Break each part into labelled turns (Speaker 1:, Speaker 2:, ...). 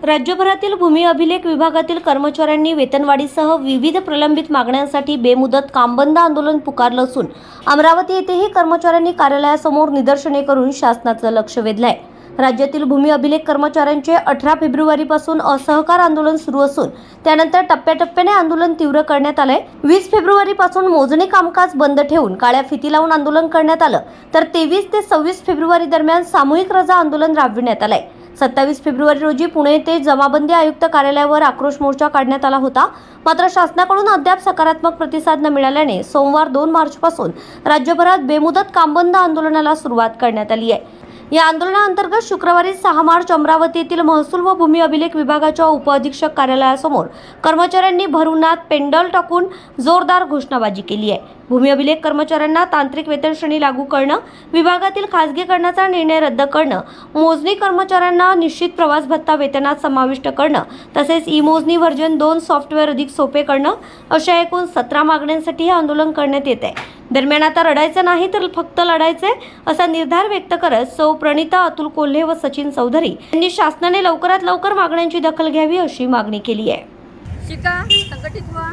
Speaker 1: राज्यभरातील भूमी अभिलेख विभागातील कर्मचाऱ्यांनी वेतनवाढीसह विविध प्रलंबित मागण्यांसाठी बेमुदत कामबंद आंदोलन पुकारलं असून अमरावती येथेही कर्मचाऱ्यांनी कार्यालयासमोर निदर्शने करून शासनाचं लक्ष वेधलंय। राज्यातील भूमी अभिलेख कर्मचाऱ्यांचे 18 फेब्रुवारीपासून असहकार आंदोलन सुरू असून त्यानंतर टप्प्याटप्प्याने आंदोलन तीव्र करण्यात आलंय। 20 फेब्रुवारीपासून मोजणी कामकाज बंद ठेवून काळ्या फिती लावून आंदोलन करण्यात आलं, तर 23 ते 26 फेब्रुवारी दरम्यान सामूहिक रजा आंदोलन राबविण्यात आलंय। 27 फेब्रुवारी रोजी पुणे येथे जमाबंदी आयुक्त कार्यालयावर आक्रोश मोर्चा काढण्यात आला होता। मात्र शासनाकडून अद्याप सकारात्मक प्रतिसाद न मिळाल्याने सोमवार 2 मार्चपासून राज्यभरात बेमुदत कामबंद आंदोलनाला सुरुवात करण्यात आली आहे। या आंदोलनाअंतर्गत शुक्रवारी 6 मार्च अमरावती येथील महसूल व भूमी अभिलेख विभागाच्या उपअधीक्षक कार्यालयासमोर कर्मचाऱ्यांनी भरउन्हात पेंडॉल टाकून जोरदार घोषणाबाजी केली आहे। भूमी अभिलेख कर्मचाऱ्यांना तांत्रिक वेतन श्रेणी लागू करणं, विभागातील खासगीकरणाचा निर्णय रद्द करणं, मोजणी कर्मचाऱ्यांना निश्चित प्रवास भत्ता वेतनात समाविष्ट करणं, तसेच ई-मोजणी व्हर्जन 2 सॉफ्टवेअर अधिक सोपे करणं अशा एकूण 17 मागण्यांसाठी हे आंदोलन करण्यात येत आहे। दरम्यान आता रडायचं नाही तर फक्त लढायचंय असा निर्धार व्यक्त करत सौ प्रणिता अतुल कोल्हे व सचिन चौधरी यांनी शासनाने लवकरात लवकर मागण्यांची दखल घ्यावी अशी मागणी केली आहे।
Speaker 2: शिका, संघटित व्हा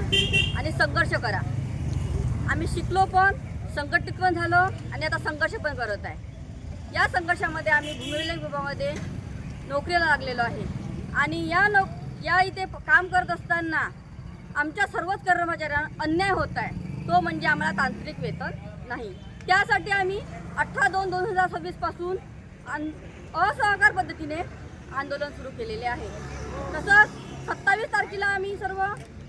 Speaker 2: आणि संघर्ष करा। आम्ही शिकलो पण, संघटित पण झालो आणि आता संघर्ष पण करत आहे। या संघर्षामध्ये आम्ही भूमी अभिलेख विभागामध्ये नोकरीला लागलेलो आहे आणि या इथे काम करत असताना आमच्या सर्वच कर्मचाऱ्यांना अन्याय होत आहे, तो म्हणजे आम्हाला तांत्रिक वेतन नाही। त्यासाठी आम्ही 18/2/2026 पासून असहकार पद्धतीने आंदोलन सुरू केलेले आहे। तसंच 27 तारखेला आम्ही सर्व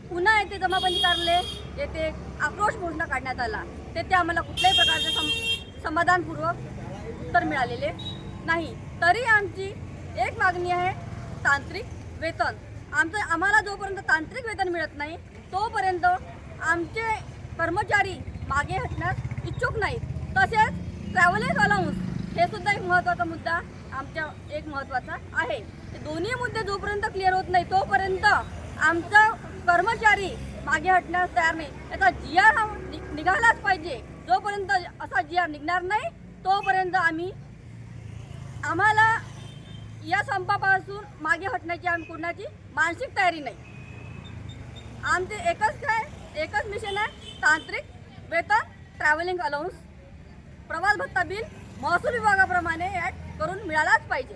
Speaker 2: पुन्हा येथे जमाबंदी कार्यालय येथे आक्रोश मोर्चा काढण्यात आला। तेथे आम्हाला कुठल्याही प्रकारचे समाधानपूर्वक उत्तर मिळालेले नाही। तरी आमची एक मागणी आहे, तांत्रिक वेतन। आम्हाला जोपर्यंत तांत्रिक वेतन मिळत नाही तोपर्यंत आमचे कर्मचारी मागे हटण्यास इच्छुक नाहीत। तसेच ट्रॅव्हलिंग अलाउन्स हे सुद्धा एक महत्त्वाचा मुद्दा आमच्या एक महत्त्वाचा आहे। हे दोन्ही मुद्दे जोपर्यंत क्लिअर होत नाही तोपर्यंत आमचा कर्मचारी मागे हटण्यास तयार नाही। याचा GR हा निघालाच पाहिजे। जोपर्यंत असा GR निघणार नाही तोपर्यंत आम्हाला या संपापासून मागे हटण्याची कोणाची मानसिक तयारी नाही। आमचे एकच मिशन आहे, तांत्रिक वेतन, ट्रॅव्हलिंग अलाउन्स, प्रवास भत्ता बिल महसूल विभागाप्रमाणे ॲड करून मिळालाच पाहिजे।